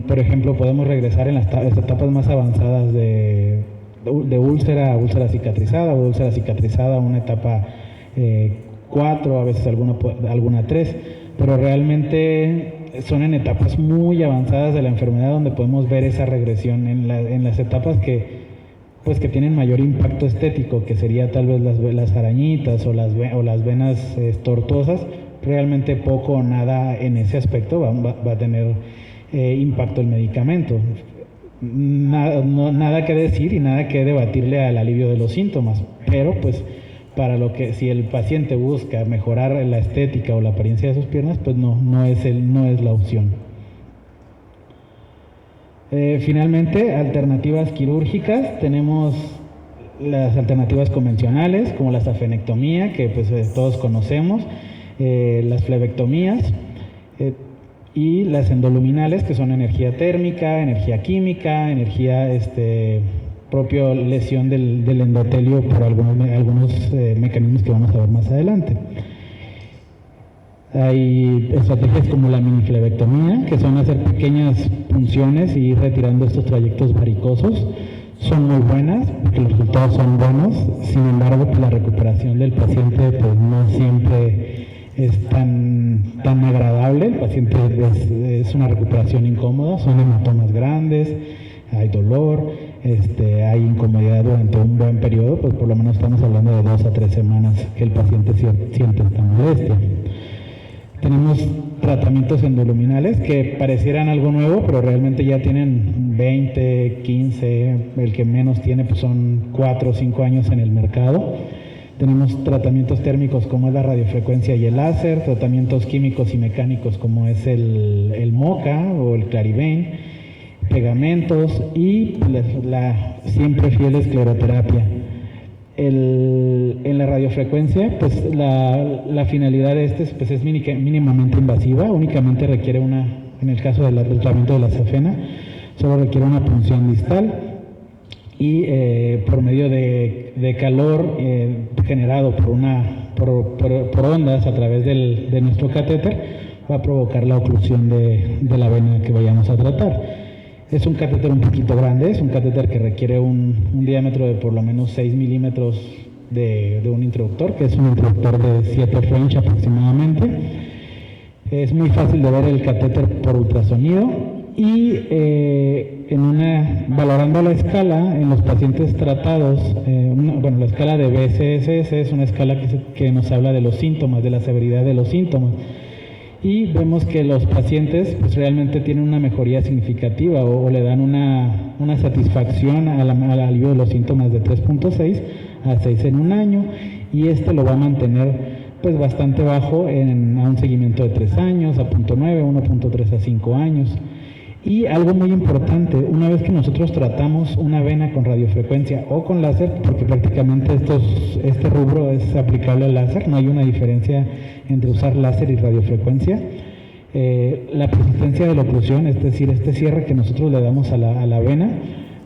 por ejemplo, podemos regresar en las etapas más avanzadas de úlcera a úlcera cicatrizada, o de úlcera cicatrizada a una etapa 4, a veces alguna 3, pero realmente son en etapas muy avanzadas de la enfermedad donde podemos ver esa regresión en las etapas que tienen mayor impacto estético, que sería tal vez las arañitas o las venas tortuosas. Realmente poco o nada en ese aspecto va a tener impacto el medicamento. Nada que decir y nada que debatirle al alivio de los síntomas, pero pues si el paciente busca mejorar la estética o la apariencia de sus piernas, pues no es la opción. Finalmente, alternativas quirúrgicas. Tenemos las alternativas convencionales, como la safenectomía, que pues todos conocemos, las flebectomías, y las endoluminales, que son energía térmica, energía química, energía propio lesión del endotelio por algunos mecanismos que vamos a ver más adelante. Hay estrategias como la miniflebectomía, que son hacer pequeñas punciones y ir retirando estos trayectos varicosos. Son muy buenas, porque los resultados son buenos. Sin embargo, pues, la recuperación del paciente pues no siempre es tan agradable. El paciente es una recuperación incómoda, son hematomas grandes, hay dolor, hay incomodidad durante un buen periodo, pues por lo menos estamos hablando de 2 a 3 semanas que el paciente siente esta molestia. Tenemos tratamientos endoluminales que parecieran algo nuevo, pero realmente ya tienen 20, 15, el que menos tiene pues son 4 o 5 años en el mercado. Tenemos tratamientos térmicos como es la radiofrecuencia y el láser, tratamientos químicos y mecánicos como es el MOCA o el Clarivane, pegamentos y la siempre fiel escleroterapia. En la radiofrecuencia, pues la finalidad de pues es mínimamente invasiva, únicamente requiere en el caso del tratamiento de la safena, solo requiere una punción distal y por medio de calor generado por ondas a través de nuestro catéter, va a provocar la oclusión de la vena que vayamos a tratar. Es un catéter un poquito grande, es un catéter que requiere un diámetro de por lo menos 6 milímetros de un introductor, que es un introductor de 7 French aproximadamente. Es muy fácil de ver el catéter por ultrasonido y valorando la escala en los pacientes tratados, la escala de BCSS es una escala que nos habla de los síntomas, de la severidad de los síntomas. Y vemos que los pacientes pues, realmente tienen una mejoría significativa o le dan una satisfacción al alivio de los síntomas de 3.6 a 6 en un año, y lo va a mantener pues bastante bajo a un seguimiento de 3 años, a 0.9, 1.3 a 5 años. Y algo muy importante, una vez que nosotros tratamos una vena con radiofrecuencia o con láser, porque prácticamente este rubro es aplicable al láser, no hay una diferencia entre usar láser y radiofrecuencia, la persistencia de la oclusión, es decir, este cierre que nosotros le damos a la vena,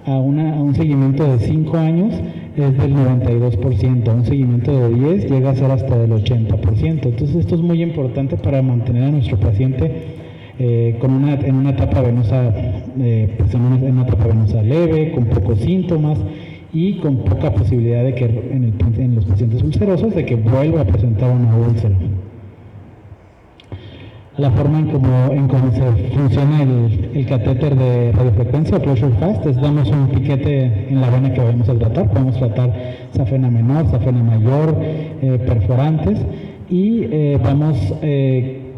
a un seguimiento de 5 años es del 92%, a un seguimiento de 10 llega a ser hasta del 80%. Entonces esto es muy importante para mantener a nuestro paciente en una etapa venosa, en una etapa venosa leve, con pocos síntomas y con poca posibilidad de que en los pacientes ulcerosos de que vuelva a presentar una úlcera. La forma en cómo se funciona el catéter de radiofrecuencia o pressure fast es damos un piquete en la vena que vamos a tratar. Podemos tratar safena menor, safena mayor, perforantes y vamos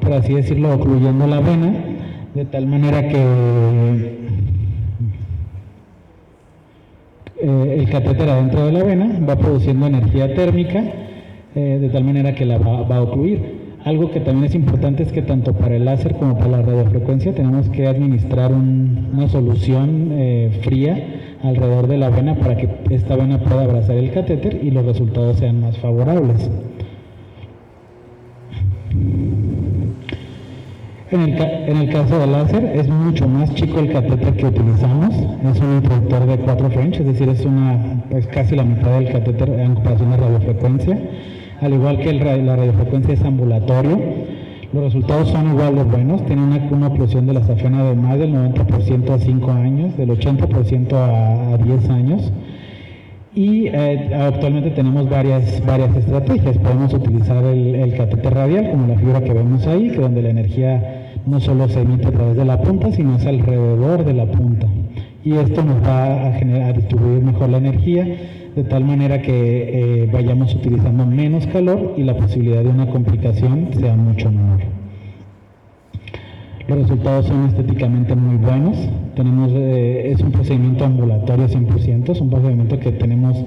por así decirlo, ocluyendo la vena, de tal manera que el catéter adentro de la vena va produciendo energía térmica, de tal manera que la va a ocluir. Algo que también es importante es que tanto para el láser como para la radiofrecuencia tenemos que administrar una solución fría alrededor de la vena para que esta vena pueda abrazar el catéter y los resultados sean más favorables. En el caso del láser es mucho más chico el catéter que utilizamos, es un introductor de 4 French, es decir, es casi la mitad del catéter en comparación a radiofrecuencia. Al igual que la radiofrecuencia es ambulatorio, los resultados son igual de buenos, tienen una oclusión de la safena de más del 90% a 5 años, del 80% a 10 años. Y actualmente tenemos varias estrategias. Podemos utilizar el catéter radial, como la figura que vemos ahí, que donde la energía no solo se emite a través de la punta, sino es alrededor de la punta. Y esto nos va a distribuir mejor la energía, de tal manera que vayamos utilizando menos calor y la posibilidad de una complicación sea mucho menor. Los resultados son estéticamente muy buenos. Es un procedimiento ambulatorio 100%, es un procedimiento que tenemos,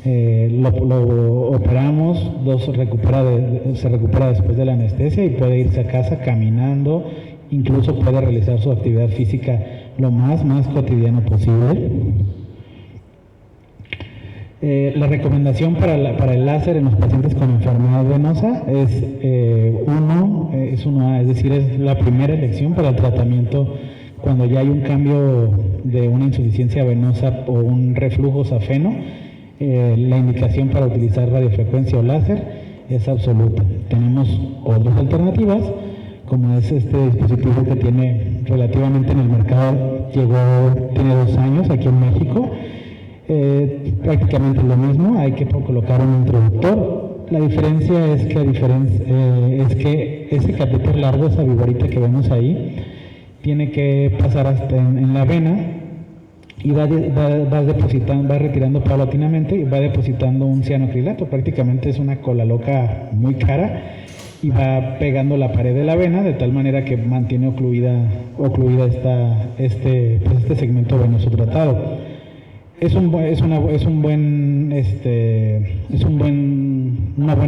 lo operamos, se recupera después de la anestesia y puede irse a casa caminando, incluso puede realizar su actividad física lo más cotidiano posible. La recomendación para el láser en los pacientes con enfermedad venosa es es la primera elección para el tratamiento cuando ya hay un cambio de una insuficiencia venosa o un reflujo safeno. La indicación para utilizar radiofrecuencia o láser es absoluta. Tenemos otras alternativas, como es este dispositivo que tiene relativamente en el mercado, tiene 2 años aquí en México. Prácticamente lo mismo, hay que colocar un introductor. La diferencia es que ese catéter largo, esa viborita que vemos ahí, tiene que pasar hasta en la vena y va retirando paulatinamente y va depositando un cianocrilato. Prácticamente es una cola loca muy cara y va pegando la pared de la vena de tal manera que mantiene ocluida este segmento venoso tratado. Es una buena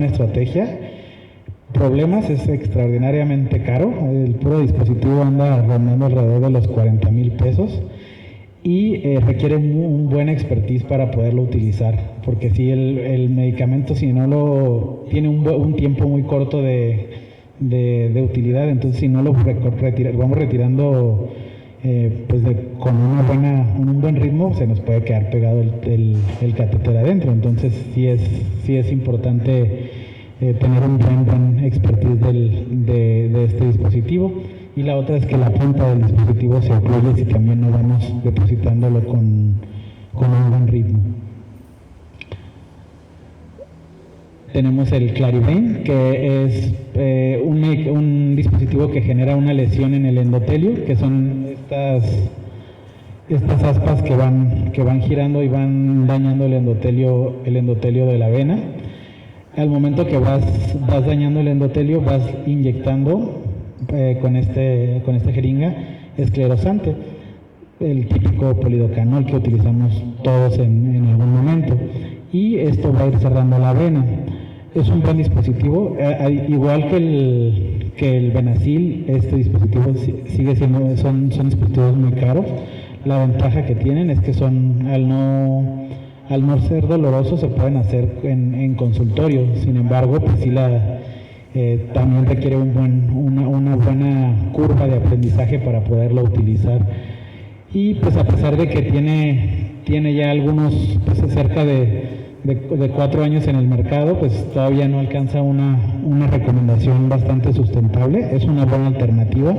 estrategia. Problemas, es extraordinariamente caro. El puro dispositivo anda rondando alrededor de los 40,000 pesos y requiere un buen expertise para poderlo utilizar, porque si el medicamento, si no lo tiene un tiempo muy corto de utilidad, entonces si no lo vamos retirando con un buen ritmo, se nos puede quedar pegado el catéter adentro. Entonces sí es importante tener un buen expertise de este dispositivo. Y la otra es que la punta del dispositivo se ocluye si también no vamos depositándolo con un buen ritmo. Tenemos el Clarivane, que es un dispositivo que genera una lesión en el endotelio, que son estas aspas que van girando y van dañando el endotelio de la vena. Al momento que vas dañando el endotelio, vas inyectando con esta jeringa esclerosante, el típico polidocanol que utilizamos todos en algún momento, y esto va a ir cerrando la vena. Es un buen dispositivo, igual que el Benazil. Este dispositivo son dispositivos muy caros. La ventaja que tienen es que al no ser dolorosos se pueden hacer en consultorio. Sin embargo, pues sí también requiere una buena curva de aprendizaje para poderlo utilizar. Y pues a pesar de que tiene ya algunos, pues cerca de 4 años en el mercado, pues todavía no alcanza una recomendación bastante sustentable. Es una buena alternativa,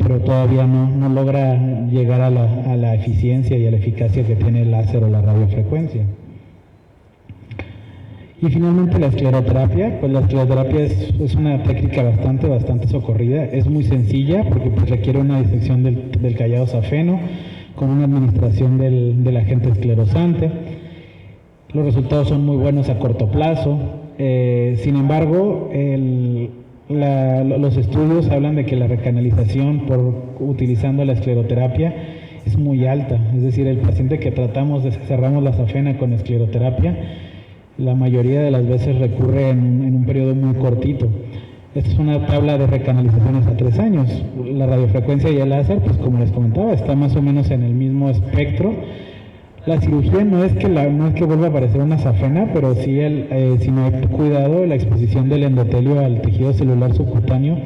pero todavía no logra llegar a la eficiencia y a la eficacia que tiene el láser o la radiofrecuencia. Y finalmente la escleroterapia. Pues la escleroterapia es una técnica bastante socorrida. Es muy sencilla porque pues requiere una disección del callado safeno con una administración del agente esclerosante. Los resultados son muy buenos a corto plazo. Sin embargo, los estudios hablan de que la recanalización utilizando la escleroterapia es muy alta. Es decir, el paciente que cerramos la safena con escleroterapia, la mayoría de las veces recurre en un periodo muy cortito. Esta es una tabla de recanalizaciones a 3 años. La radiofrecuencia y el láser, pues como les comentaba, está más o menos en el mismo espectro. La cirugía no es que vuelva a aparecer una safena, pero sí si no hay cuidado, la exposición del endotelio al tejido celular subcutáneo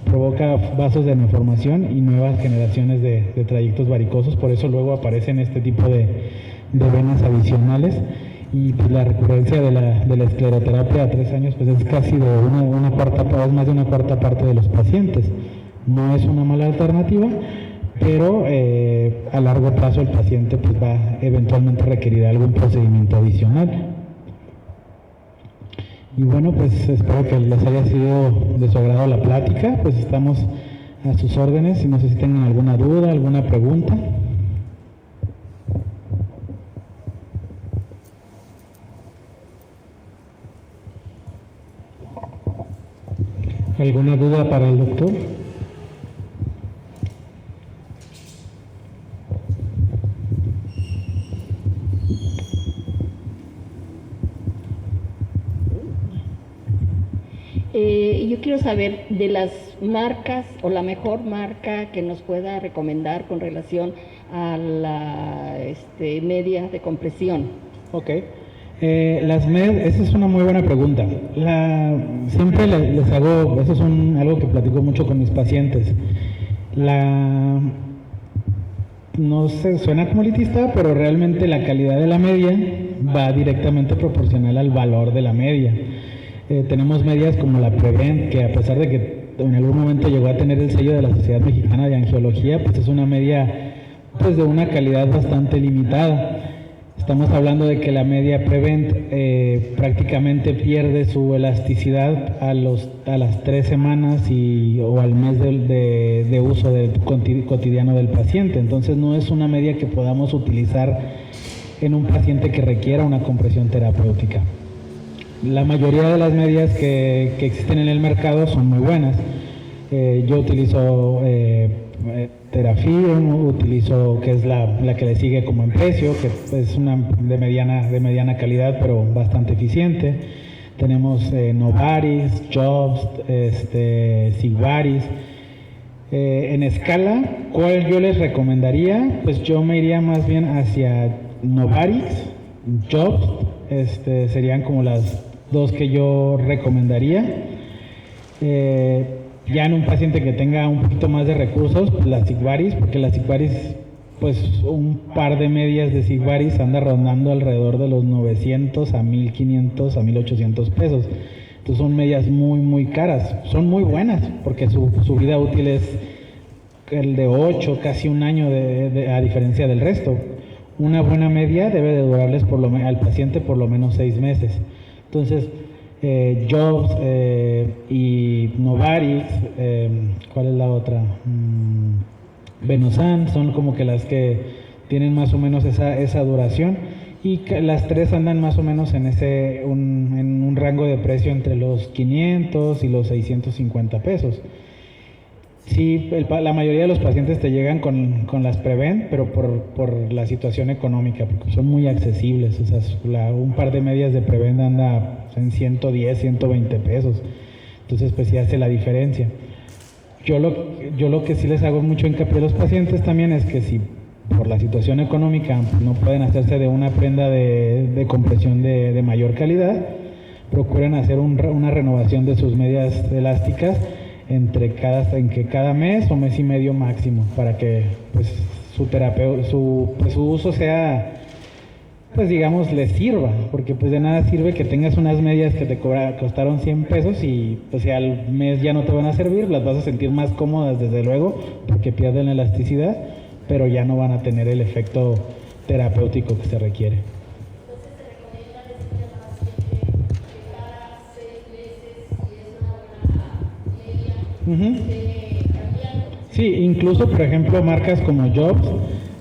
provoca vasos de neoformación y nuevas generaciones de trayectos varicosos. Por eso luego aparecen este tipo de venas adicionales. Y pues la recurrencia de la escleroterapia a 3 años pues es casi de más de una cuarta parte de los pacientes. No es una mala alternativa, pero a largo plazo el paciente pues va eventualmente a requerir algún procedimiento adicional. Y bueno, pues espero que les haya sido de su agrado la plática. Pues estamos a sus órdenes, y no sé si tengan alguna duda, alguna pregunta. ¿Alguna duda para el doctor? Yo quiero saber de las marcas o la mejor marca que nos pueda recomendar con relación a la media de compresión. Ok. Las MED, esa es una muy buena pregunta. Siempre les hago, eso es algo que platico mucho con mis pacientes. No sé, suena como elitista, pero realmente la calidad de la media va directamente proporcional al valor de la media. Tenemos medias como la Prevent, que a pesar de que en algún momento llegó a tener el sello de la Sociedad Mexicana de Angiología, pues es una media pues de una calidad bastante limitada. Estamos hablando de que la media Prevent prácticamente pierde su elasticidad a las 3 semanas o al mes de uso cotidiano del paciente. Entonces no es una media que podamos utilizar en un paciente que requiera una compresión terapéutica. La mayoría de las medias que existen en el mercado son muy buenas. Yo utilizo Therafilm, utilizo que es la que le sigue como en precio, que es una de mediana calidad, pero bastante eficiente. Tenemos Novartis, Jobst, Sigvaris. En escala, ¿cuál yo les recomendaría? Pues yo me iría más bien hacia Novartis, Jobst, serían como las dos que yo recomendaría. Ya en un paciente que tenga un poquito más de recursos, pues la Sigvaris, porque la Sigvaris, pues un par de medias de Sigvaris anda rondando alrededor de los 900 a 1500 a 1800 pesos. Entonces son medias muy, muy caras. Son muy buenas, porque su vida útil es el de 8, casi un año a diferencia del resto. Una buena media debe de durarles al paciente por lo menos 6 meses. Entonces, Jobs y Novartis, ¿cuál es la otra? Venosan, son como que las que tienen más o menos esa duración, y las tres andan más o menos en un rango de precio entre los 500 y los 650 pesos. Sí, la mayoría de los pacientes te llegan con las Prevent, pero por la situación económica, porque son muy accesibles. O sea, un par de medias de Prevent anda en 110, 120 pesos. Entonces, pues sí hace la diferencia. Yo lo que sí les hago mucho hincapié a los pacientes también es que si por la situación económica no pueden hacerse de una prenda de compresión de mayor calidad, procuren hacer una renovación de sus medias elásticas en que cada mes o mes y medio máximo, para que pues su uso sea, pues digamos, les sirva, porque pues de nada sirve que tengas unas medias que te costaron 100 pesos y pues si al mes ya no te van a servir, las vas a sentir más cómodas desde luego, porque pierden la elasticidad, pero ya no van a tener el efecto terapéutico que se requiere. Sí, incluso por ejemplo marcas como Jobs,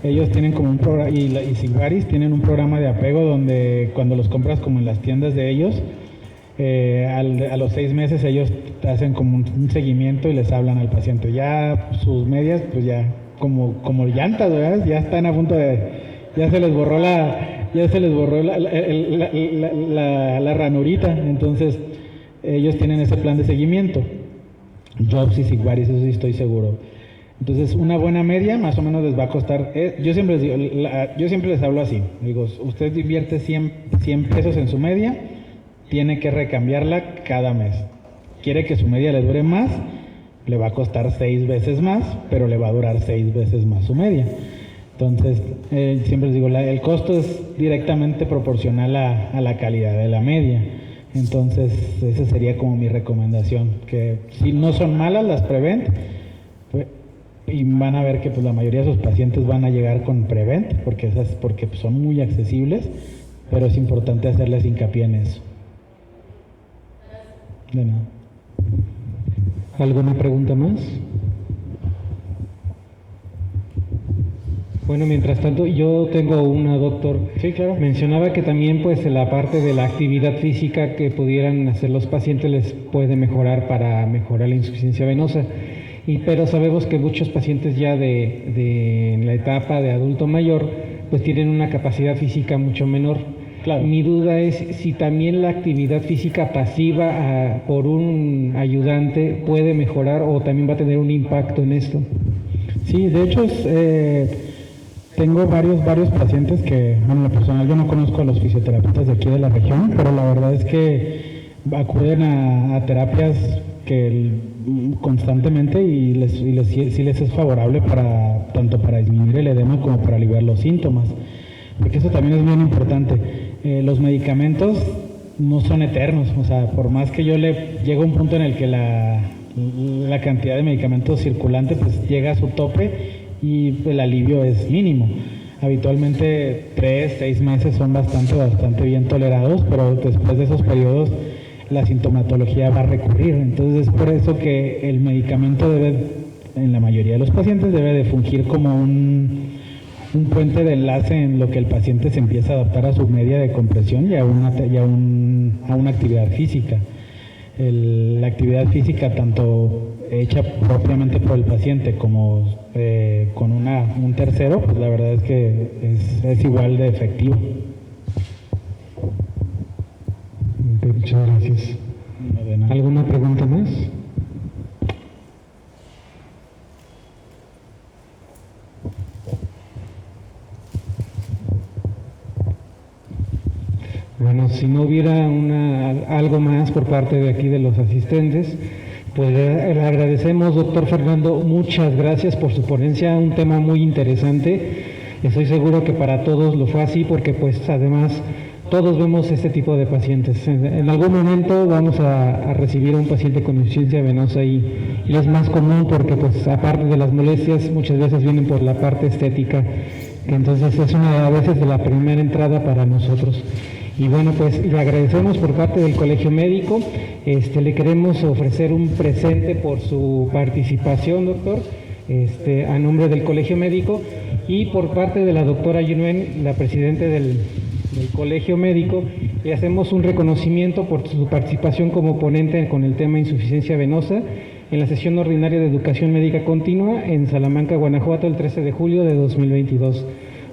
ellos tienen como un programa, y Sigvaris tienen un programa de apego donde cuando los compras como en las tiendas de ellos, a los 6 meses ellos hacen como un seguimiento y les hablan al paciente. Ya sus medias, pues ya como llantas, ¿verdad? Ya están a punto ya se les borró la ranurita, entonces ellos tienen ese plan de seguimiento. Jobs y Sigvaris, eso sí estoy seguro. Entonces, una buena media más o menos les va a costar, yo siempre les hablo así, digo, usted invierte 100 pesos en su media, tiene que recambiarla cada mes. Quiere que su media le dure más, le va a costar 6 veces más, pero le va a durar 6 veces más su media. Entonces, siempre les digo, el costo es directamente proporcional a la calidad de la media. Entonces, esa sería como mi recomendación, que si no son malas las Prevent, y van a ver que pues la mayoría de sus pacientes van a llegar con Prevent, porque pues, son muy accesibles, pero es importante hacerles hincapié en eso. De nada. ¿Alguna pregunta más? Bueno, mientras tanto, yo tengo una, doctor. Sí, claro. Mencionaba que también, pues, la parte de la actividad física que pudieran hacer los pacientes les puede mejorar para mejorar la insuficiencia venosa. Pero sabemos que muchos pacientes ya en la etapa de adulto mayor, pues tienen una capacidad física mucho menor. Claro. Mi duda es si también la actividad física pasiva por un ayudante puede mejorar o también va a tener un impacto en esto. Sí, de hecho tengo varios pacientes que, bueno, en lo personal yo no conozco a los fisioterapeutas de aquí de la región, pero la verdad es que acuden a terapias que constantemente y sí les es favorable tanto para disminuir el edema como para aliviar los síntomas, porque eso también es bien importante. Los medicamentos no son eternos, o sea, por más que llega un punto en el que la cantidad de medicamentos circulante pues llega a su tope y el alivio es mínimo. Habitualmente 3-6 meses son bastante bien tolerados, pero después de esos periodos la sintomatología va a recurrir. Entonces es por eso que el medicamento en la mayoría de los pacientes debe de fungir como un puente de enlace en lo que el paciente se empieza a adaptar a su media de compresión y a una actividad física. La actividad física, tanto hecha propiamente por el paciente como con un tercero, pues la verdad es que es igual de efectivo. Muchas gracias. No, de nada. ¿Alguna pregunta más? Bueno, si no hubiera algo más por parte de aquí de los asistentes, pues le agradecemos, doctor Fernando, muchas gracias por su ponencia, un tema muy interesante. Estoy seguro que para todos lo fue así porque pues además todos vemos este tipo de pacientes. En algún momento vamos a recibir a un paciente con insuficiencia venosa y es más común porque pues aparte de las molestias muchas veces vienen por la parte estética, que entonces es una a veces de la primera entrada para nosotros. Y bueno, pues le agradecemos por parte del Colegio Médico, le queremos ofrecer un presente por su participación, doctor, a nombre del Colegio Médico y por parte de la doctora Yunuen, la presidenta del Colegio Médico, le hacemos un reconocimiento por su participación como ponente con el tema insuficiencia venosa en la sesión ordinaria de Educación Médica Continua en Salamanca, Guanajuato, el 13 de julio de 2022.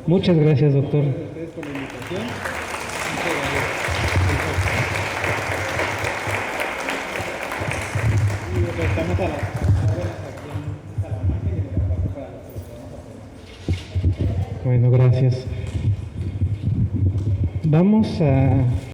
Muchas gracias, doctor. Estamos a las órdenes aquí en Salamanca y en el trabajo para los que los vamos a hacer. Bueno, gracias. Vamos a